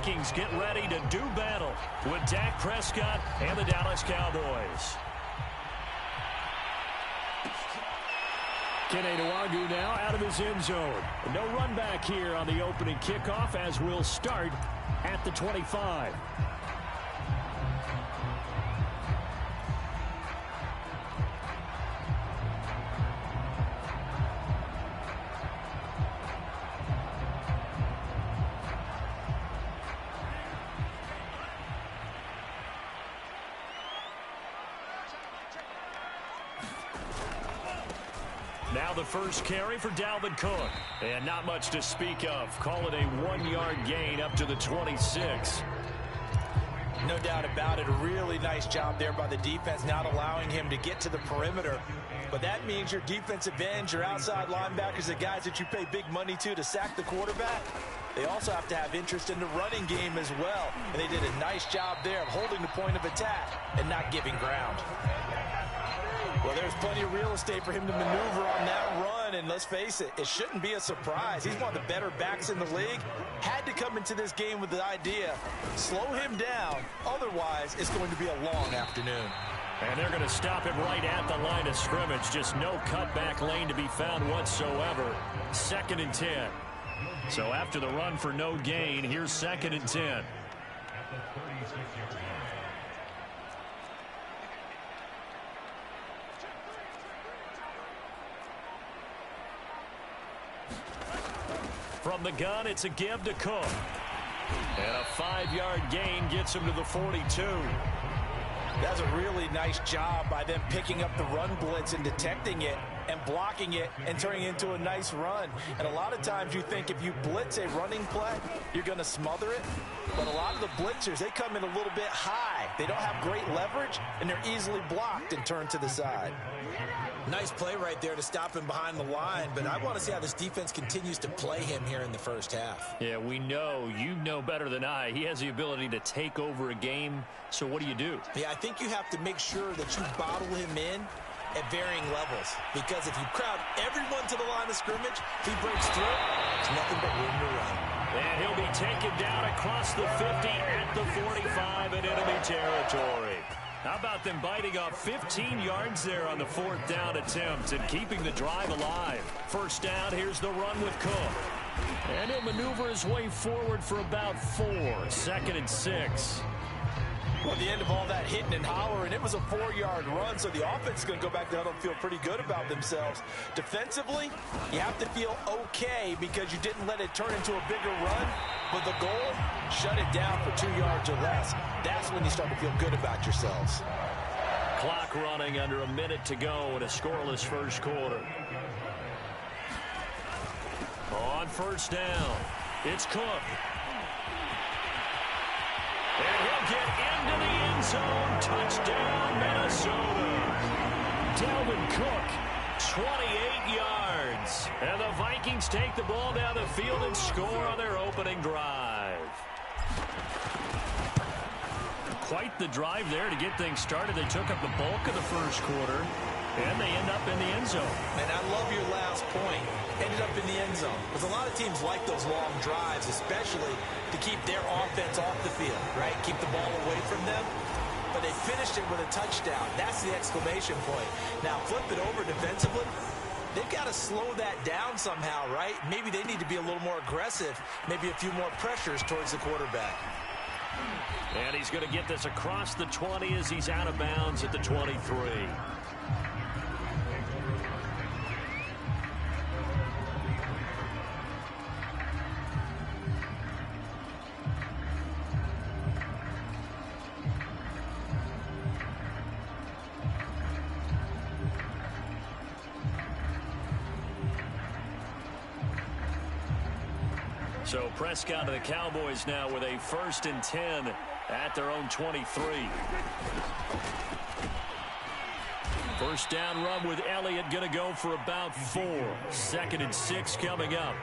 Vikings get ready to do battle with Dak Prescott and the Dallas Cowboys. Kene Nwangwu now out of his end zone. No run back here on the opening kickoff as we'll start at the 25. Now the first carry for Dalvin Cook. And not much to speak of. Call it a 1-yard gain up to the 26. No doubt about it. A really nice job there by the defense, not allowing him to get to the perimeter. But that means your defensive ends, your outside linebackers, the guys that you pay big money to sack the quarterback, they also have to have interest in the running game as well. And they did a nice job there of holding the point of attack and not giving ground. Well, there's plenty of real estate for him to maneuver on that run, and let's face it, it shouldn't be a surprise. He's one of the better backs in the league. Had to come into this game with the idea, slow him down, otherwise it's going to be a long afternoon. And they're going to stop him right at the line of scrimmage. Just no cutback lane to be found whatsoever. 2nd and 10. So after the run for no gain, here's 2nd and 10. From the gun, it's a give to Cook. And a 5-yard gain gets him to the 42. That's a really nice job by them picking up the run blitz and detecting it and blocking it and turning it into a nice run. And a lot of times you think if you blitz a running play, you're going to smother it. But a lot of the blitzers, they come in a little bit high. They don't have great leverage, and they're easily blocked and turned to the side. Nice play right there to stop him behind the line, but I want to see how this defense continues to play him here in the first half. Yeah, we know. You know better than I. He has the ability to take over a game, so what do you do? Yeah, I think you have to make sure that you bottle him in at varying levels, because if you crowd everyone to the line of scrimmage, if he breaks through, there's nothing but room to run. And he'll be taken down across the 50 at the 45 in enemy territory. How about them biting off 15 yards there on the 4th down attempt and keeping the drive alive? First down, here's the run with Cook. And he'll maneuver his way forward for about 4. 2nd and 6. Well, at the end of all that hitting and hollering, it was a 4-yard run, so the offense is going to go back to huddle and feel pretty good about themselves. Defensively, you have to feel okay because you didn't let it turn into a bigger run, but the goal, shut it down for 2 yards or less. That's when you start to feel good about yourselves. Clock running under a minute to go in a scoreless first quarter. On first down, it's Cook. And he'll get into the end zone. Touchdown, Minnesota. Dalvin Cook, 28 yards. And the Vikings take the ball down the field and score on their opening drive. Quite the drive there to get things started. They took up the bulk of the first quarter, and they end up in the end zone. And I love your last point. Ended up in the end zone. Because a lot of teams like those long drives, especially to keep their offense off the field, right? Keep the ball away from them. But they finished it with a touchdown. That's the exclamation point. Now, flip it over defensively. They've got to slow that down somehow, right? Maybe they need to be a little more aggressive. Maybe a few more pressures towards the quarterback. And he's going to get this across the 20 as he's out of bounds at the 23. So Prescott and the Cowboys now with a 1st and 10 at their own 23. First down run with Elliott, going to go for about 4. 2nd and 6 coming up.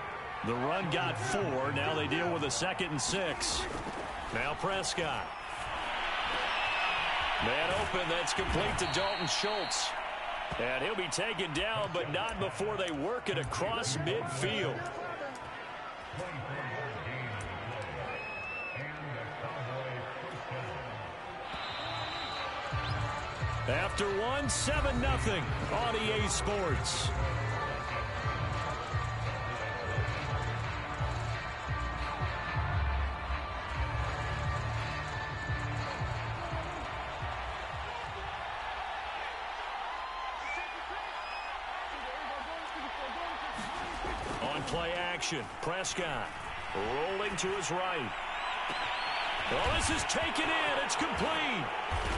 The run got 4. Now they deal with a 2nd and 6. Now Prescott. Man open. That's complete to Dalton Schultz. And he'll be taken down, but not before they work it across midfield. After one, 7-0 on EA Sports. On play action, Prescott rolling to his right. Oh, this is taken in. It's complete.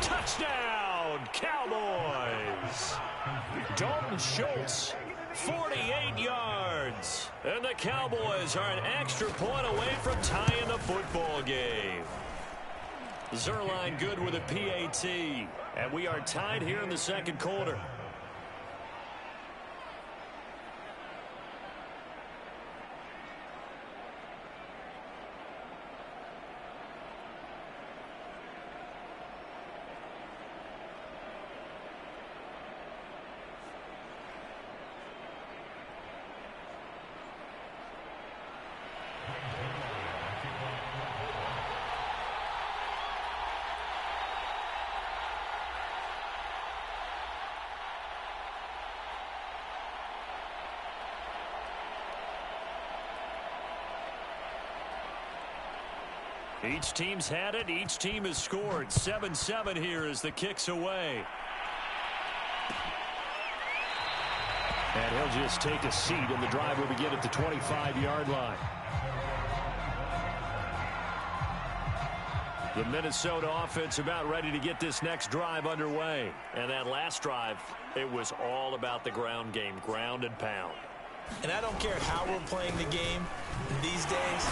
Touchdown, Cowboys. Dalton Schultz, 48 yards. And the Cowboys are an extra point away from tying the football game. Zerline good with a PAT. And we are tied here in the second quarter. Each team's had it. Each team has scored. 7-7 here as the kick's away. And he'll just take a seat, and the drive will begin at the 25-yard line. The Minnesota offense about ready to get this next drive underway. And that last drive, it was all about the ground game, ground and pound. And I don't care how we're playing the game these days,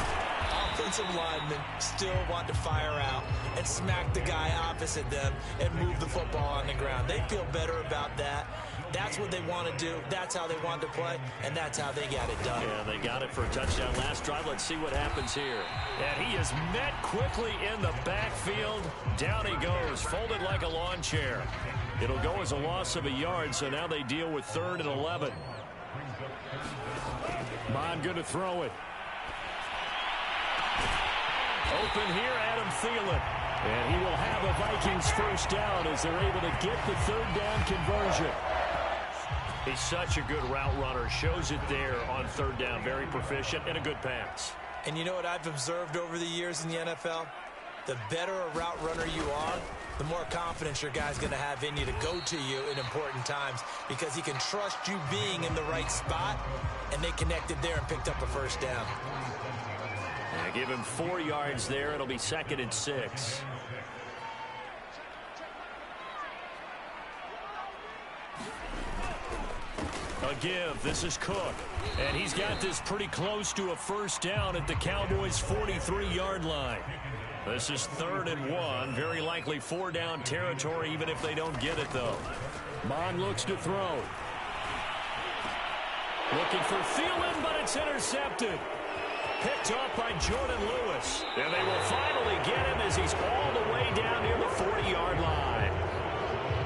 offensive linemen still want to fire out and smack the guy opposite them and move the football on the ground. They feel better about that. That's what they want to do. That's how they want to play, and that's how they got it done. Yeah, they got it for a touchdown last drive. Let's see what happens here. And he is met quickly in the backfield. Down he goes, folded like a lawn chair. It'll go as a loss of a yard, so now they deal with 3rd and 11. Bond good to throw it. Open here, Adam Thielen. And he will have a Vikings first down as they're able to get the 3rd down conversion. He's such a good route runner. Shows it there on 3rd down. Very proficient and a good pass. And you know what I've observed over the years in the NFL? The better a route runner you are, the more confidence your guy's going to have in you to go to you in important times because he can trust you being in the right spot, and they connected there and picked up a first down. Give him 4 yards there. It'll be 2nd and 6. A give. This is Cook. And he's got this pretty close to a first down at the Cowboys' 43-yard line. This is 3rd and 1. Very likely 4-down territory, even if they don't get it, though. Bond looks to throw. Looking for Thielen, but it's intercepted. Picked off by Jordan Lewis. And they will finally get him as he's all the way down near the 40-yard line.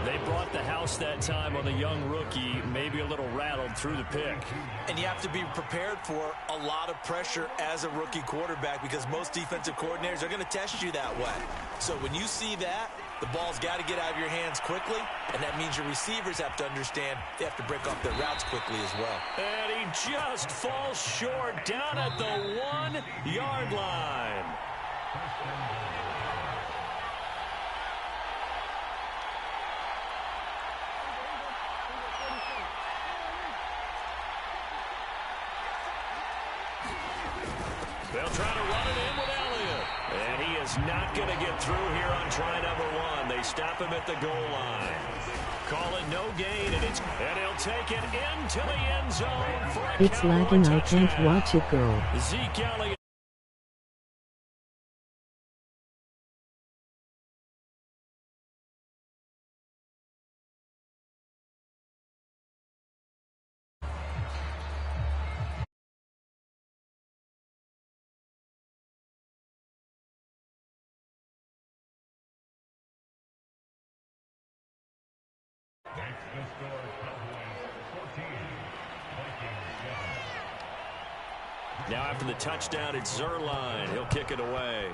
They brought the house that time on the young rookie, maybe a little rattled through the pick. And you have to be prepared for a lot of pressure as a rookie quarterback because most defensive coordinators are going to test you that way. So when you see that, the ball's got to get out of your hands quickly, and that means your receivers have to understand they have to break off their routes quickly as well. And he just falls short down at the 1-yard line. They'll try to run it in with Elliott. And he is not going to get through here on try number 1. They stop him at the goal line. Call it no gain, and he'll take it into the end zone for a It's lagging, I can't watch it go. Zeke Elliott. Now after the touchdown, it's Zerline. He'll kick it away.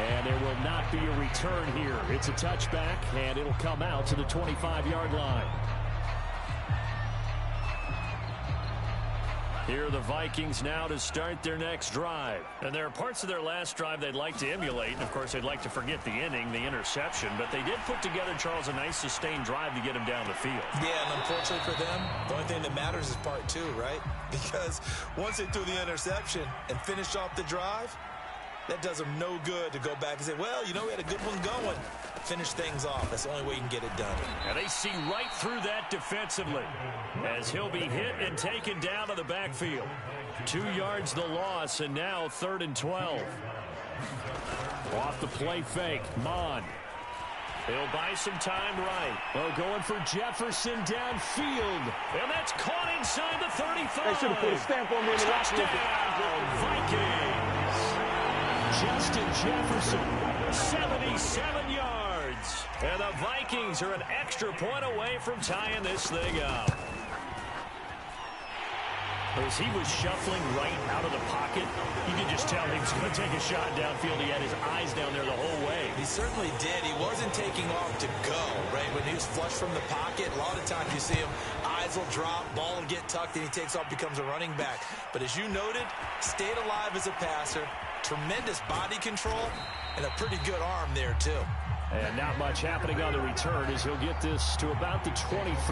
And there will not be a return here. It's a touchback, and it'll come out to the 25-yard line. Here are the Vikings now to start their next drive. And there are parts of their last drive they'd like to emulate. And, of course, they'd like to forget the inning, the interception. But they did put together, Charles, a nice sustained drive to get him down the field. Yeah, and unfortunately for them, the only thing that matters is part two, right? Because once they threw the interception and finished off the drive, that does them no good to go back and say, well, you know, we had a good one going. Finish things off. That's the only way you can get it done. And they see right through that defensively as he'll be hit and taken down to the backfield. 2 yards the loss, and now 3rd and 12. Off the play fake, Mon. He'll buy some time right. Oh, going for Jefferson downfield. And that's caught inside the 35. They should have put a stamp on me in the touchdown, Vikings. Justin Jefferson, 77 yards. And the Vikings are an extra point away from tying this thing up. As he was shuffling right out of the pocket, you could just tell he was going to take a shot downfield. He had his eyes down there the whole way. He certainly did. He wasn't taking off to go, right? When he was flush from the pocket, a lot of times you see him, eyes will drop, ball will get tucked, and he takes off, becomes a running back. But as you noted, stayed alive as a passer, tremendous body control, and a pretty good arm there, too. And not much happening on the return as he'll get this to about the 23.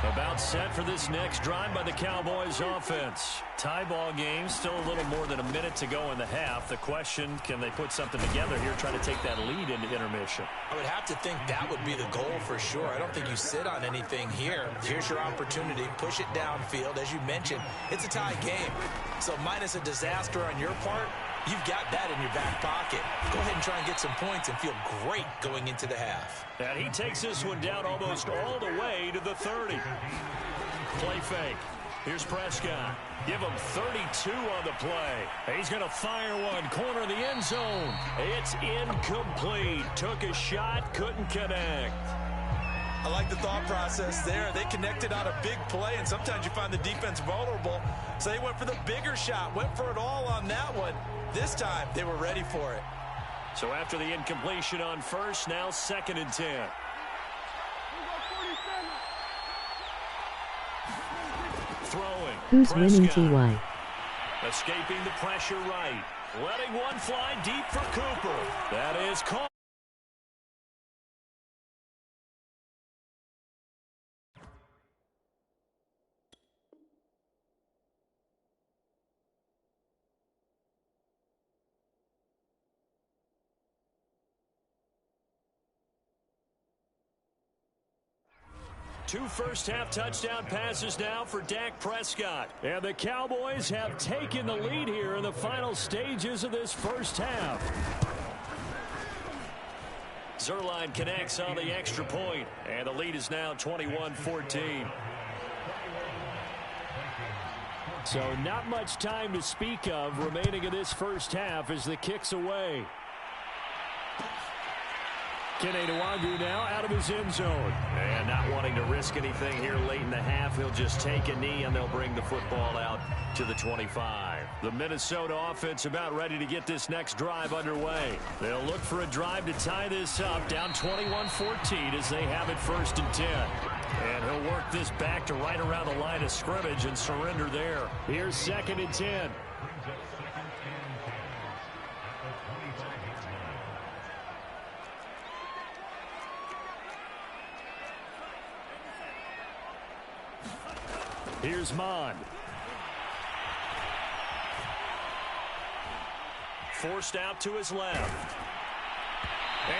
About set for this next drive by the Cowboys offense. Tie ball game, still a little more than a minute to go in the half. The question, can they put something together here, try to take that lead into intermission? I would have to think that would be the goal for sure. I don't think you sit on anything here. Here's your opportunity. Push it downfield. As you mentioned, it's a tie game. So minus a disaster on your part, you've got that in your back pocket. Go ahead and try and get some points and feel great going into the half. And he takes this one down almost all the way to the 30. Play fake. Here's Prescott. Give him 32 on the play. He's going to fire one. Corner of the end zone. It's incomplete. Took a shot, couldn't connect. I like the thought process there. They connected on a big play, and sometimes you find the defense vulnerable. So they went for the bigger shot, went for it all on that one. This time, they were ready for it. So after the incompletion on first, now 2nd and 10. Throwing. Who's Prescott. winning TY? Escaping the pressure right. Letting one fly deep for Cooper. That is caught. Two first-half touchdown passes now for Dak Prescott. And the Cowboys have taken the lead here in the final stages of this first half. Zerline connects on the extra point, and the lead is now 21-14. So not much time to speak of remaining in this first half as the kick's away. Kene Nwangu now out of his end zone. And not wanting to risk anything here late in the half, he'll just take a knee and they'll bring the football out to the 25. The Minnesota offense about ready to get this next drive underway. They'll look for a drive to tie this up, down 21-14 as they have it 1st and 10. And he'll work this back to right around the line of scrimmage and surrender there. Here's 2nd and 10. Here's Mon. Forced out to his left.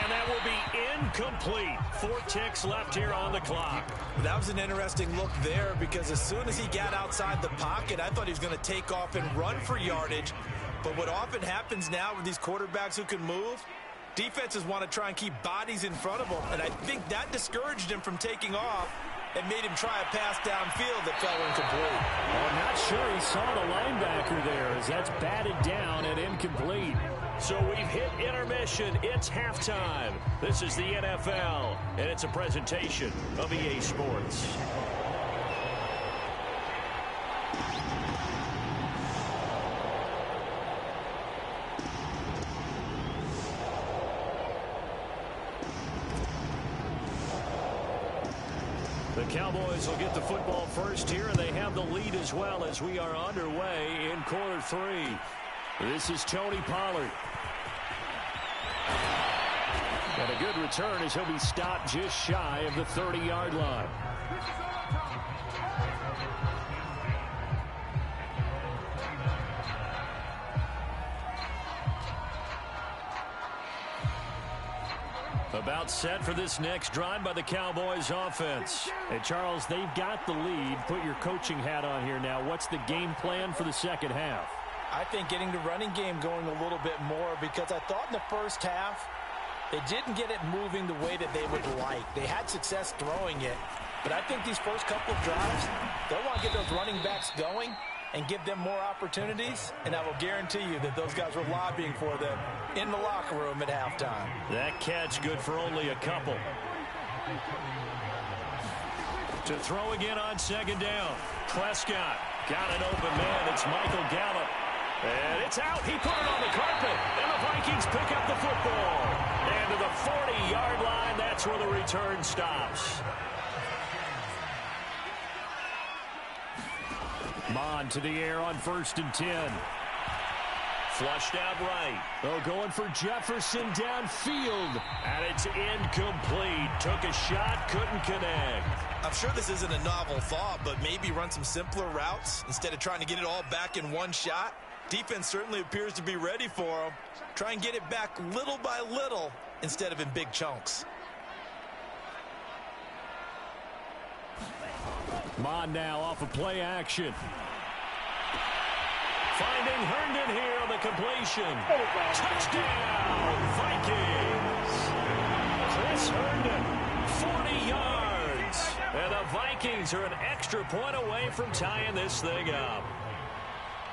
And that will be incomplete. 4 ticks left here on the clock. That was an interesting look there because as soon as he got outside the pocket, I thought he was going to take off and run for yardage. But what often happens now with these quarterbacks who can move, defenses want to try and keep bodies in front of them. And I think that discouraged him from taking off and made him try a pass downfield that fell incomplete. Well, I'm not sure he saw the linebacker there as that's batted down and incomplete. So we've hit intermission. It's halftime. This is the NFL, and it's a presentation of EA Sports. Cowboys will get the football first here, and they have the lead as well as we are underway in quarter 3. This is Tony Pollard. And a good return as he'll be stopped just shy of the 30-yard line. About set for this next drive by the Cowboys offense. Hey, Charles, they've got the lead. Put your coaching hat on here now. What's the game plan for the second half? I think getting the running game going a little bit more, because I thought in the first half they didn't get it moving the way that they would like. They had success throwing it, but I think these first couple of drives, they'll want to get those running backs going and give them more opportunities, and I will guarantee you that those guys were lobbying for them in the locker room at halftime. That catch good for only a couple. To throw again on second down. Prescott got an open man. It's Michael Gallup. And it's out. He put it on the carpet. And the Vikings pick up the football. And to the 40-yard line, that's where the return stops. Mon to the air on 1st and 10. Flushed out right. Oh, going for Jefferson downfield. And it's incomplete. Took a shot, couldn't connect. I'm sure this isn't a novel thought, but maybe run some simpler routes instead of trying to get it all back in one shot. Defense certainly appears to be ready for him. Try and get it back little by little instead of in big chunks. Mon now off of play action. Finding Herndon here on the completion. Touchdown, Vikings. Chris Herndon, 40 yards. And the Vikings are an extra point away from tying this thing up.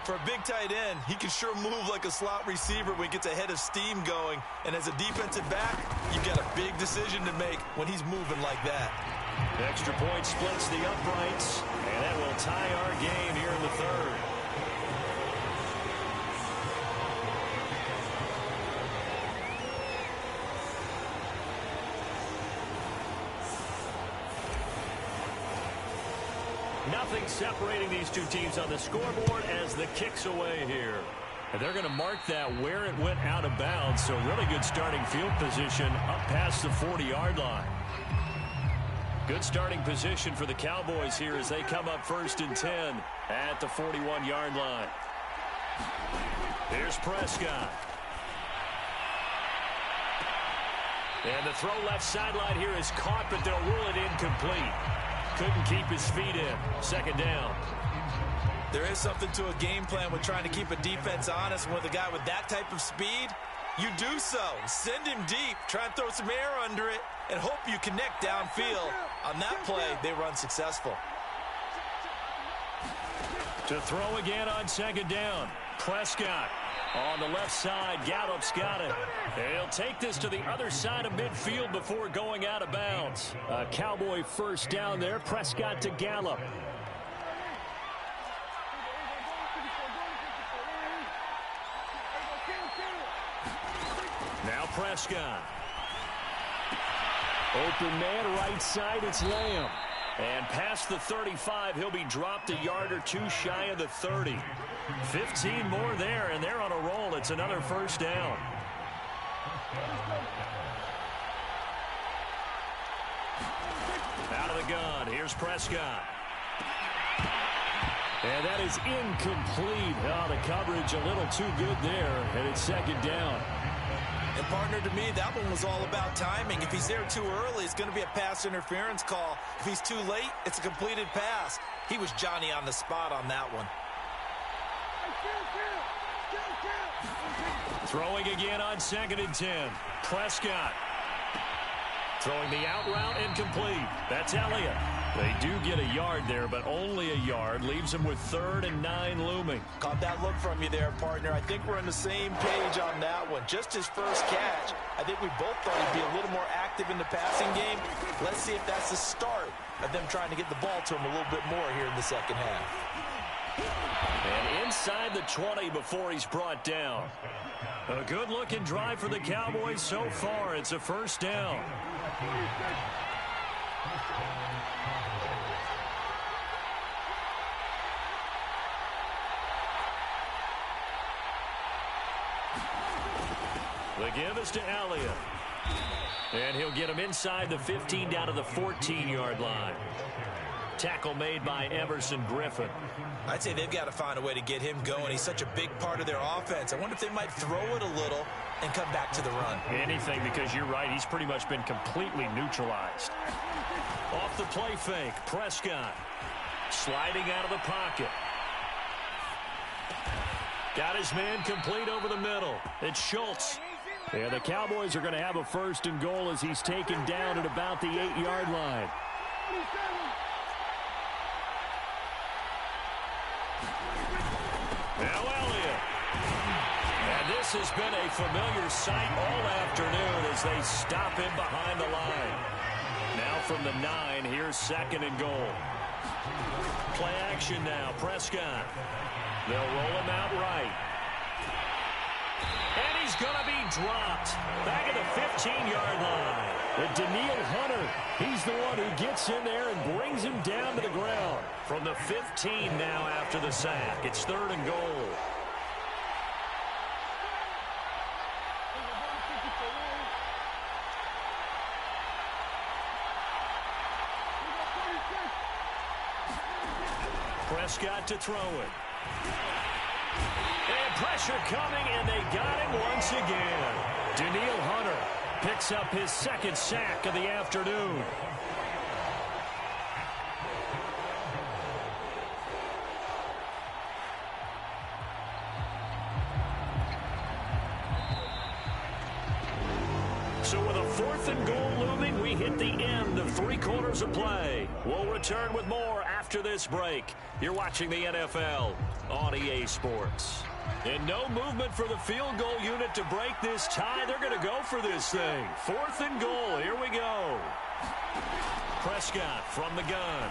For a big tight end, he can sure move like a slot receiver when he gets a head of steam going. And as a defensive back, you've got a big decision to make when he's moving like that. Extra point splits the uprights, and that will tie our game here in the third. Nothing separating these two teams on the scoreboard as the kick's away here. And they're going to mark that where it went out of bounds, so really good starting field position up past the 40-yard line. Good starting position for the Cowboys here as they come up 1st and 10 at the 41-yard line. Here's Prescott. And the throw left sideline here is caught, but they'll rule it incomplete. Couldn't keep his feet in. Second down. There is something to a game plan with trying to keep a defense honest. With a guy with that type of speed, you do so. Send him deep. Try and throw some air under it and hope you connect downfield. On that play, they run successful. To throw again on second down. Prescott on the left side. Gallup's got it. He'll take this to the other side of midfield before going out of bounds. A Cowboy first down there. Prescott to Gallup. Now Prescott. Open man right side, it's Lamb. And past the 35, he'll be dropped a yard or two shy of the 30. 15 more there, and they're on a roll. It's another first down. Out of the gun, here's Prescott. And that is incomplete. Oh, the coverage a little too good there, and it's second down. And, partner, to me, that one was all about timing. If he's there too early, it's going to be a pass interference call. If he's too late, it's a completed pass. He was Johnny on the spot on that one. Throwing again on 2nd and 10. Prescott. Throwing the out route incomplete. That's Elliott. They do get a yard there, but only a yard. Leaves them with 3rd and 9 looming. Caught that look from you there, partner. I think we're on the same page on that one. Just his first catch. I think we both thought he'd be a little more active in the passing game. Let's see if that's the start of them trying to get the ball to him a little bit more here in the second half. And inside the 20 before he's brought down. A good-looking drive for the Cowboys so far. It's a first down. The give is to Elliott. And he'll get him inside the 15 down to the 14-yard line. Tackle made by Everson Griffin. I'd say they've got to find a way to get him going. He's such a big part of their offense. I wonder if they might throw it a little and come back to the run. Anything, because you're right. He's pretty much been completely neutralized. Off the play fake, Prescott. Sliding out of the pocket. Got his man complete over the middle. It's Schultz. And the Cowboys are going to have a first and goal as he's taken down at about the 8-yard line. Now Elliott. And this has been a familiar sight all afternoon as they stop him behind the line. Now from the 9, here's second and goal. Play action now, Prescott. They'll roll him out right. And he's going to be dropped. Back at the 15-yard line. But Daniil Hunter, he's the one who gets in there and brings him down to the ground. From the 15 now after the sack. It's third and goal. Prescott to throw it. And pressure coming, and they got him once again. Daniil Hunter picks up his second sack of the afternoon. So with a fourth and goal looming, we hit the end of 3 quarters of play. We'll return with more after this break. You're watching the NFL on EA Sports. And no movement for the field goal unit to break this tie. They're going to go for this thing. Fourth and goal. Here we go. Prescott from the gun.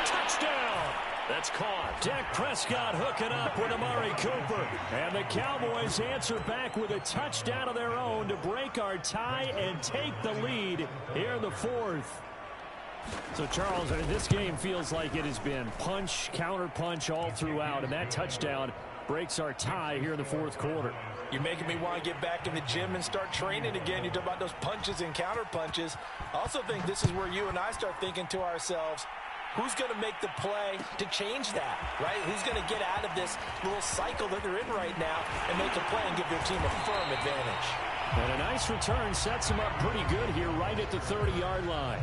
Touchdown. That's caught. Dak Prescott hooking up with Amari Cooper. And the Cowboys answer back with a touchdown of their own to break our tie and take the lead here in the fourth. So, Charles, this game feels like it has been punch, counter punch all throughout, and that touchdown breaks our tie here in the fourth quarter. You're making me want to get back in the gym and start training again. You talk about those punches and counter punches. I also think this is where you and I start thinking to ourselves, who's going to make the play to change that, right? Who's going to get out of this little cycle that they're in right now and make a play and give their team a firm advantage? And a nice return sets them up pretty good here right at the 30-yard line.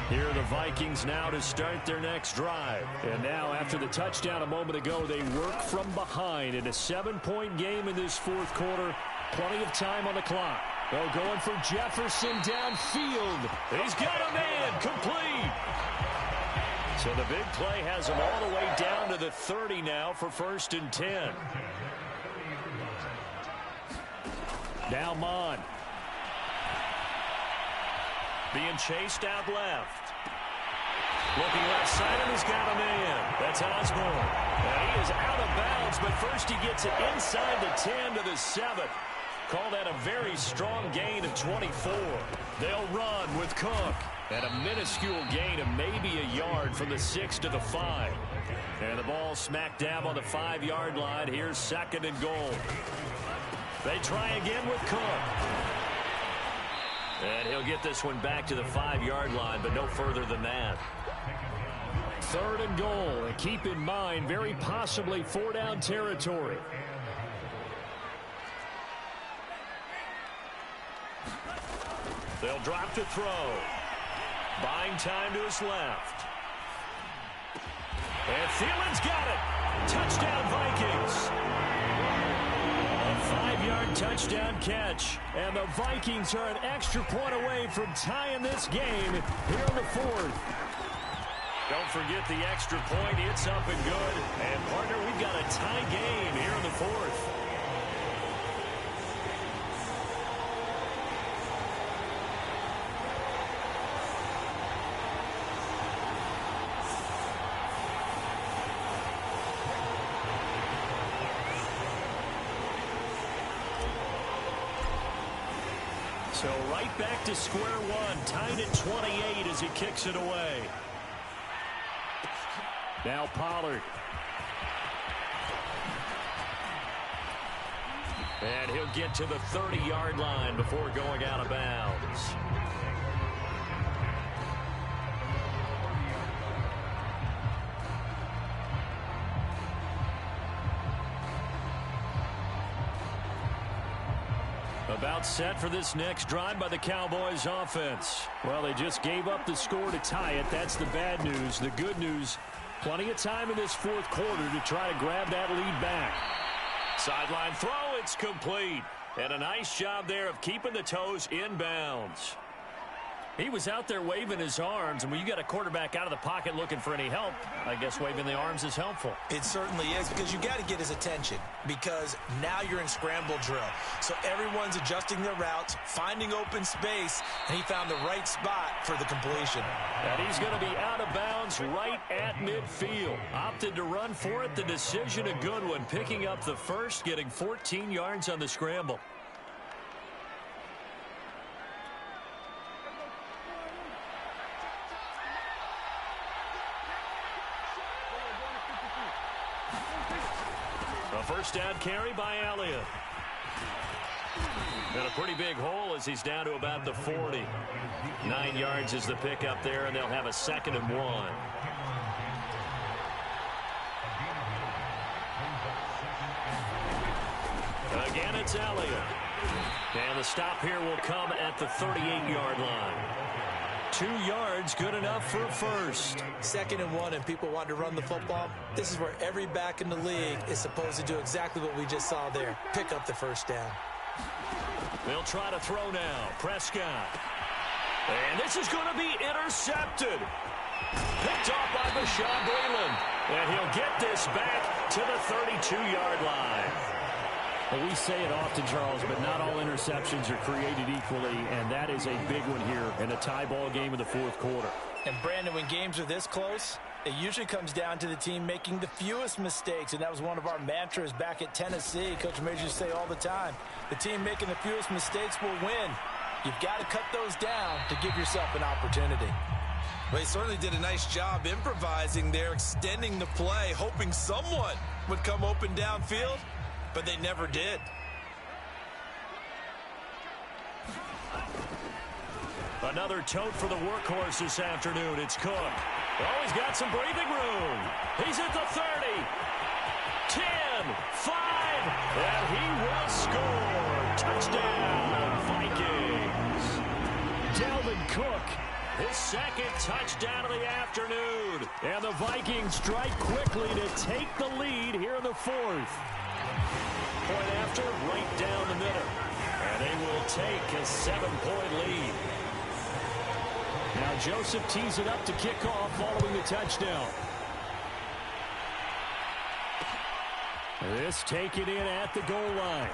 Here are the Vikings now to start their next drive. And now, after the touchdown a moment ago, they work from behind in a 7-point game in this fourth quarter. Plenty of time on the clock. Oh, going for Jefferson downfield. He's got a man complete. So the big play has him all the way down to the 30 now for first and 10. Now Mon. Being chased out left. Looking left side, and he's got a man. That's Osborne. And he is out of bounds, but first he gets it inside the 10 to the 7. Call that a very strong gain of 24. They'll run with Cook. And a minuscule gain of maybe a yard from the 6 to the 5. And the ball smack dab on the 5-yard line. Here's second and goal. They try again with Cook. And he'll get this one back to the 5-yard line, but no further than that. Third and goal. And keep in mind, very possibly 4-down territory. They'll drop to throw. Buying time to his left. And Thielen's got it. Touchdown, Vikings. A 5-yard touchdown catch. And the Vikings are an extra point away from tying this game here in the fourth. Don't forget the extra point. It's up and good. And, partner, we've got a tie game here in the fourth. So right back to square one, tied at 28 as he kicks it away. Now Pollard. And he'll get to the 30-yard line before going out of bounds. About set for this next drive by the Cowboys offense. Well, they just gave up the score to tie it. That's the bad news. The good news, plenty of time in this fourth quarter to try to grab that lead back. Sideline throw, it's complete. And a nice job there of keeping the toes in bounds. He was out there waving his arms, and when you got a quarterback out of the pocket looking for any help, I guess waving the arms is helpful. It certainly is, because you got to get his attention, because now you're in scramble drill. So everyone's adjusting their routes, finding open space, and he found the right spot for the completion. And he's going to be out of bounds right at midfield. Opted to run for it. The decision a good one, picking up the first, getting 14 yards on the scramble. A first down carry by Elliott. And a pretty big hole as he's down to about the 40. 9 yards is the pickup there, and they'll have a 2nd and 1. Again, it's Elliott. And the stop here will come at the 38-yard line. 2 yards, good enough for a first. 2nd and 1, and people want to run the football. This is where every back in the league is supposed to do exactly what we just saw there. Pick up the first down. They'll try to throw now. Prescott. And this is going to be intercepted. Picked off by Bashaud Breeland. And he'll get this back to the 32-yard line. Well, we say it often, Charles, but not all interceptions are created equally, and that is a big one here in a tie ball game in the fourth quarter. And, Brandon, when games are this close, it usually comes down to the team making the fewest mistakes, and that was one of our mantras back at Tennessee. Coach Major used to say all the time, the team making the fewest mistakes will win. You've got to cut those down to give yourself an opportunity. Well, he certainly did a nice job improvising there, extending the play, hoping someone would come open downfield. But they never did. Another tote for the workhorse this afternoon. It's Cook. Oh, he's got some breathing room. He's at the 30. 10, 5, and he will score. Touchdown, Vikings. Dalvin Cook, his 2nd touchdown of the afternoon. And the Vikings strike quickly to take the lead here in the 4th. Point after, right down the middle. And they will take a 7-point lead. Now Joseph tees it up to kick off following the touchdown. This taken in at the goal line.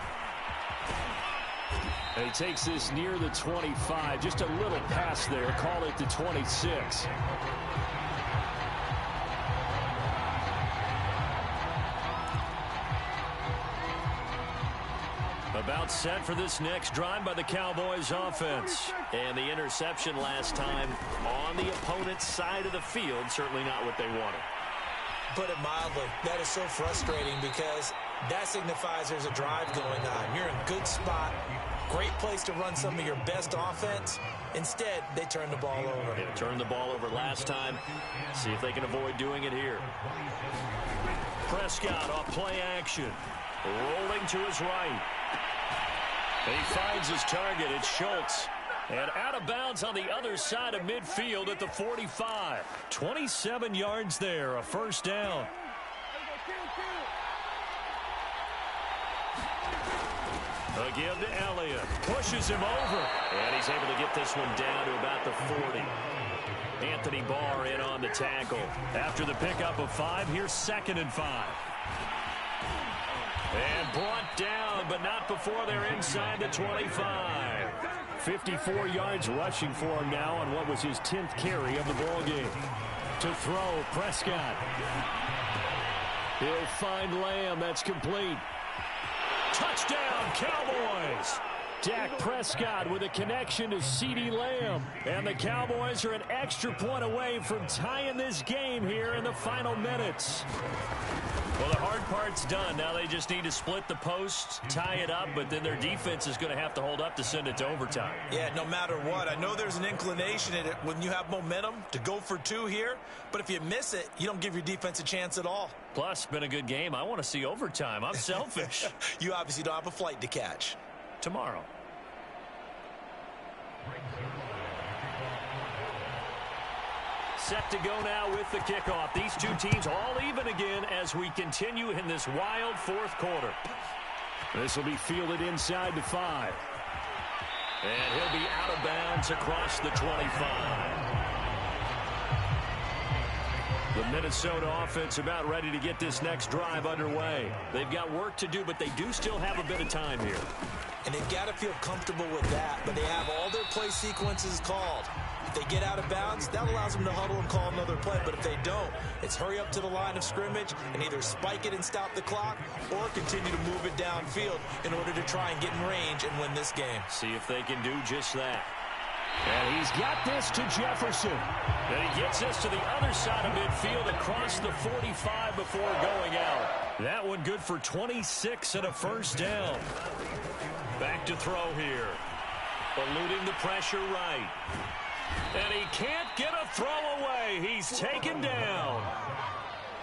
And he takes this near the 25. Just a little pass there. Call it the 26. About set for this next drive by the Cowboys offense. And the interception last time on the opponent's side of the field. Certainly not what they wanted. Put it mildly, that is so frustrating because that signifies there's a drive going on. You're in a good spot, great place to run some of your best offense. Instead, they turn the ball over. They turned the ball over last time. See if they can avoid doing it here. Prescott off play action. Rolling to his right. He finds his target. It's Schultz. And out of bounds on the other side of midfield at the 45. 27 yards there, a first down. A give to Elliott. Pushes him over. And he's able to get this one down to about the 40. Anthony Barr in on the tackle. After the pickup of 5, here's 2nd and 5. And brought down, but not before they're inside the 25. 54 yards rushing for him now on what was his 10th carry of the ball game. To throw, Prescott. He'll find Lamb. That's complete. Touchdown, Cowboys. Dak Prescott with a connection to CeeDee Lamb. And the Cowboys are an extra point away from tying this game here in the final minutes. Well, the hard part's done. Now they just need to split the post, tie it up, but then their defense is going to have to hold up to send it to overtime. Yeah, no matter what. I know there's an inclination in it when you have momentum to go for two here, but if you miss it, you don't give your defense a chance at all. Plus, been a good game. I want to see overtime. I'm selfish. You obviously don't have a flight to catch. Tomorrow. Set to go now with the kickoff. These two teams all even again as we continue in this wild fourth quarter. This will be fielded inside the 5. And he'll be out of bounds across the 25. The Minnesota offense about ready to get this next drive underway. They've got work to do, but they do still have a bit of time here. And they've got to feel comfortable with that, but they have all their play sequences called. If they get out of bounds, that allows them to huddle and call another play. But if they don't, it's hurry up to the line of scrimmage and either spike it and stop the clock or continue to move it downfield in order to try and get in range and win this game. See if they can do just that. And he's got this to Jefferson. And he gets this to the other side of midfield across the 45 before going out. That one good for 26 and a first down. Back to throw here. Eluding the pressure right. And he can't get a throw away. He's taken down.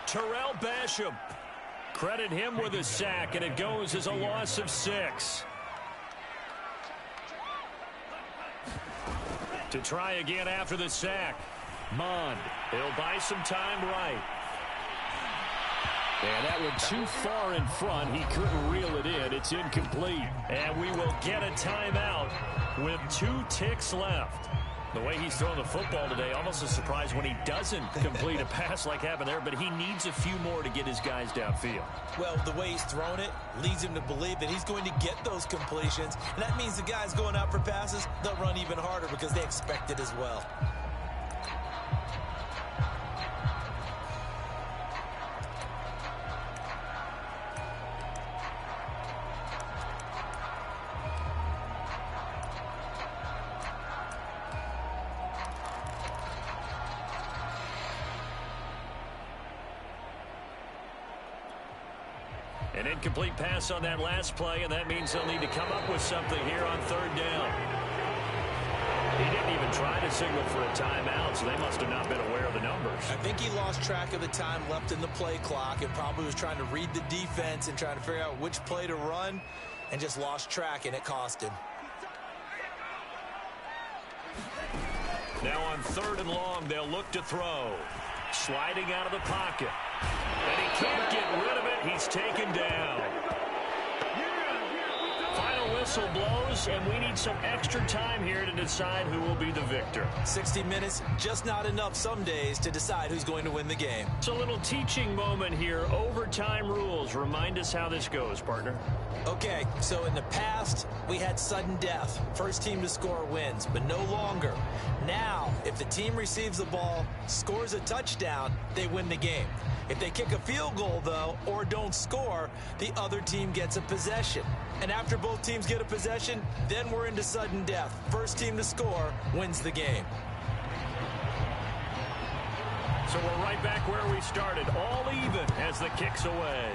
Terrell Basham. Credit him with a sack, and it goes as a loss of 6. To try again after the sack. Mond. He'll buy some time right. And that one too far in front. He couldn't reel it in. It's incomplete. And we will get a timeout with 2 ticks left. The way he's throwing the football today, almost a surprise when he doesn't complete a pass like happened there, but he needs a few more to get his guys downfield. Well, the way he's thrown it leads him to believe that he's going to get those completions, and that means the guys going out for passes, they'll run even harder because they expect it as well. An incomplete pass on that last play, and that means they'll need to come up with something here on third down. He didn't even try to signal for a timeout, so they must have not been aware of the numbers. I think he lost track of the time left in the play clock and probably was trying to read the defense and trying to figure out which play to run and just lost track, and it cost him. Now on third and long, they'll look to throw. Sliding out of the pocket. And he can't get rid of it. He's taken down. Final whistle blows, and we need some extra time here to decide who will be the victor. 60 minutes, just not enough some days to decide who's going to win the game. It's a little teaching moment here. Overtime rules. Remind us how this goes, partner. Okay, so in the past, we had sudden death. First team to score wins, but no longer. Now, if the team receives the ball, scores a touchdown, they win the game. If they kick a field goal, though, or don't score, the other team gets a possession. And after both teams get a possession, then we're into sudden death. First team to score wins the game. So we're right back where we started, all even as the kick's away.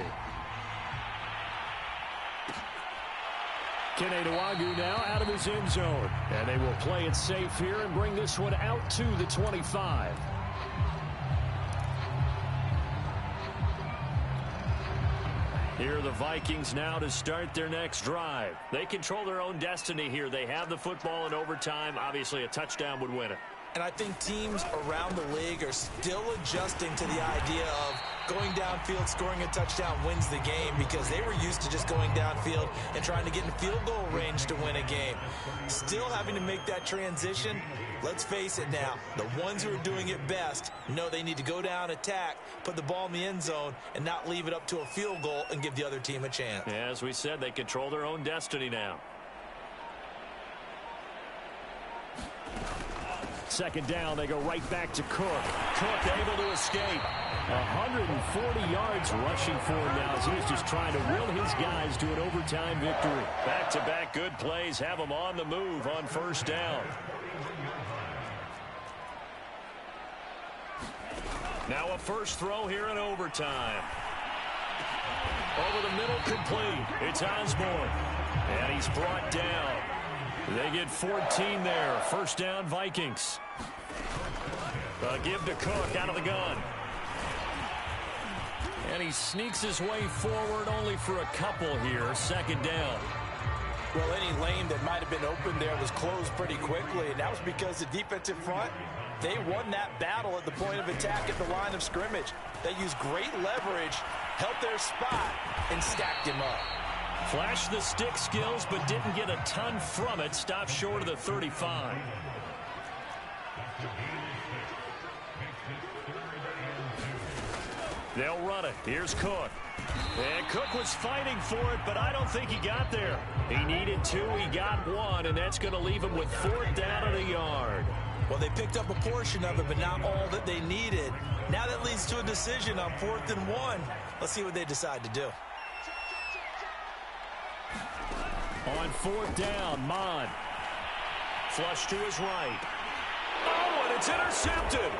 Keneduagu now out of his end zone. And they will play it safe here and bring this one out to the 25. Here are the Vikings now to start their next drive. They control their own destiny here. They have the football in overtime. Obviously, a touchdown would win it. And I think teams around the league are still adjusting to the idea of going downfield, scoring a touchdown wins the game, because they were used to just going downfield and trying to get in field goal range to win a game. Still having to make that transition. Let's face it now, the ones who are doing it best know they need to go down, attack, put the ball in the end zone, and not leave it up to a field goal and give the other team a chance. Yeah, as we said, they control their own destiny now. second down, they go right back to Cook. Cook able to escape. 140 yards rushing for him now as he was just trying to will his guys to an overtime victory. Back-to-back good plays have him on the move on first down. Now a first throw here in overtime. Over the middle, complete. It's Osborne. And he's brought down. They get 14 there. First down, Vikings. Give to Cook out of the gun. And he sneaks his way forward only for a couple here. Second down. Well, any lane that might have been open there was closed pretty quickly, and that was because the defensive front, they won that battle at the point of attack at the line of scrimmage. They used great leverage, held their spot, and stacked him up. Flashed the stick skills, but didn't get a ton from it. Stopped short of the 35. They'll run it. Here's Cook. And Cook was fighting for it, but I don't think he got there. He needed two. He got one, and that's going to leave him with fourth down and a yard. Well, they picked up a portion of it, but not all that they needed. Now that leads to a decision on 4th and 1. Let's see what they decide to do. On fourth down, Mon. Flush to his right. Oh, and it's intercepted.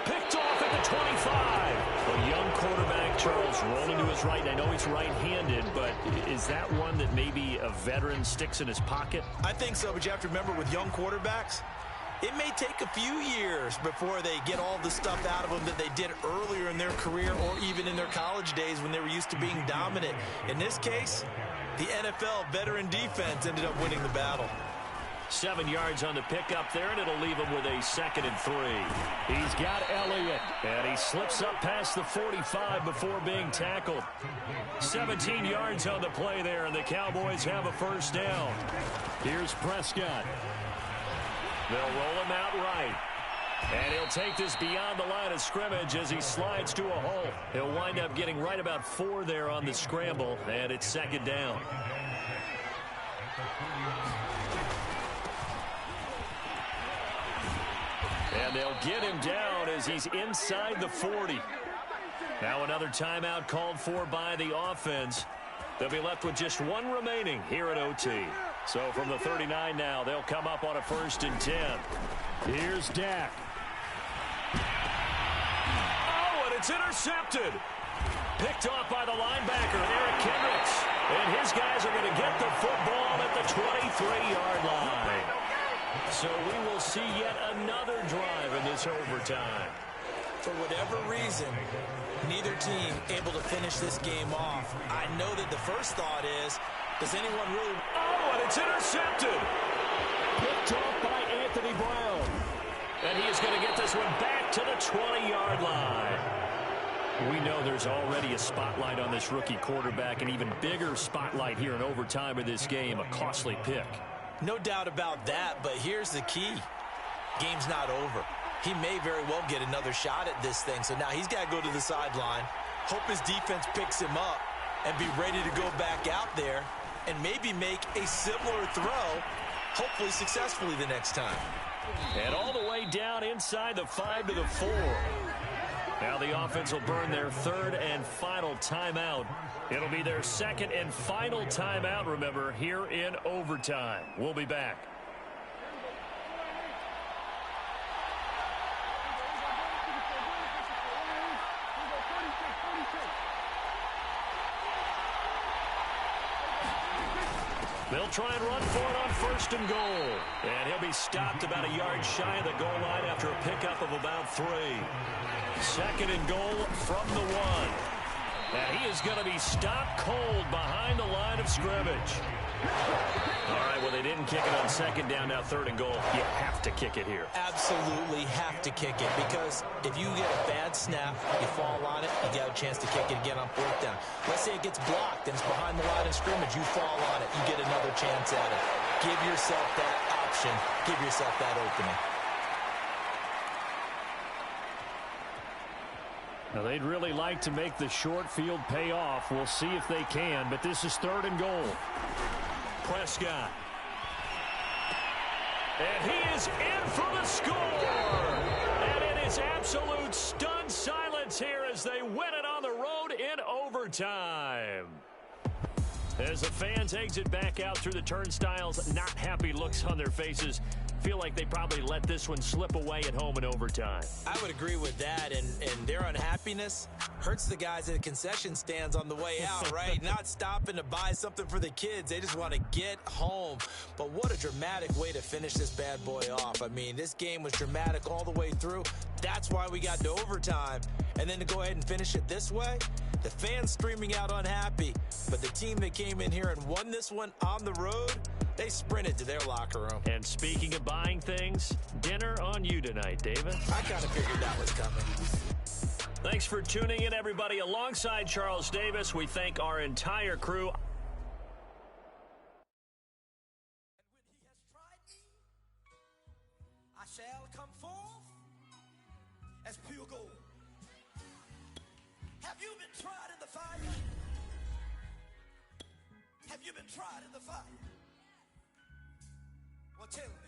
Picked off at the 25. A young quarterback, Charles, rolling to his right. I know he's right-handed, but is that one that maybe a veteran sticks in his pocket? I think so, but you have to remember with young quarterbacks, it may take a few years before they get all the stuff out of them that they did earlier in their career or even in their college days when they were used to being dominant. In this case, the NFL veteran defense ended up winning the battle. 7 yards on the pickup there, and it'll leave him with a 2nd and 3. He's got Elliott. And he slips up past the 45 before being tackled. 17 yards on the play there, and the Cowboys have a first down. Here's Prescott. They'll roll him out right. And he'll take this beyond the line of scrimmage as he slides to a hole. He'll wind up getting right about 4 there on the scramble, and it's 2nd down. And they'll get him down as he's inside the 40. Now another timeout called for by the offense. They'll be left with just one remaining here at OT. So from the 39 now, they'll come up on a 1st and 10. Here's Dak. Oh, and it's intercepted. Picked off by the linebacker, Eric Kendricks. And his guys are going to get the football at the 23-yard line. So we will see yet another drive in this overtime. For whatever reason, neither team able to finish this game off. I know that the first thought is, does anyone really... Oh, and it's intercepted. Picked off by Anthony Brown. And he is going to get this one back to the 20-yard line. We know there's already a spotlight on this rookie quarterback, an even bigger spotlight here in overtime of this game, a costly pick. No doubt about that, but here's the key. Game's not over. He may very well get another shot at this thing, so now he's got to go to the sideline, hope his defense picks him up, and be ready to go back out there and maybe make a similar throw, hopefully successfully the next time. And all the way down inside the 5 to the 4. Now the offense will burn their 3rd and final timeout. It'll be their 2nd and final timeout, remember, here in overtime. We'll be back. They'll try and run for it on 1st and goal. And he'll be stopped about a yard shy of the goal line after a pickup of about 3. 2nd and goal from the 1. And he is going to be stopped cold behind the line of scrimmage. All right, well, they didn't kick it on 2nd down, now 3rd and goal. You have to kick it here. Absolutely have to kick it, because if you get a bad snap, you fall on it, you got a chance to kick it again on 4th down. Let's say it gets blocked and it's behind the line of scrimmage. You fall on it, you get another chance at it. Give yourself that option. Give yourself that opening. Now, they'd really like to make the short field pay off. We'll see if they can, but this is 3rd and goal. Prescott. And he is in for the score. And it is absolute stunned silence here as they win it on the road in overtime. As the fans exit back out through the turnstiles, not happy looks on their faces. Feel like they probably let this one slip away at home in overtime. I would agree with that, and their unhappiness hurts the guys at the concession stands on the way out, right? Not stopping to buy something for the kids. They just want to get home. But what a dramatic way to finish this bad boy off. I mean, this game was dramatic all the way through. That's why we got to overtime. And then to go ahead and finish it this way, the fans streaming out unhappy. But the team that came in here and won this one on the road, they sprinted to their locker room. And speaking of buying things, dinner on you tonight, David. I kind of figured that was coming. Thanks for tuning in, everybody. Alongside Charles Davis, we thank our entire crew. I shall come forth as pure gold. Have you been tried in the fire? Have you been tried in the fire? Well, tell me.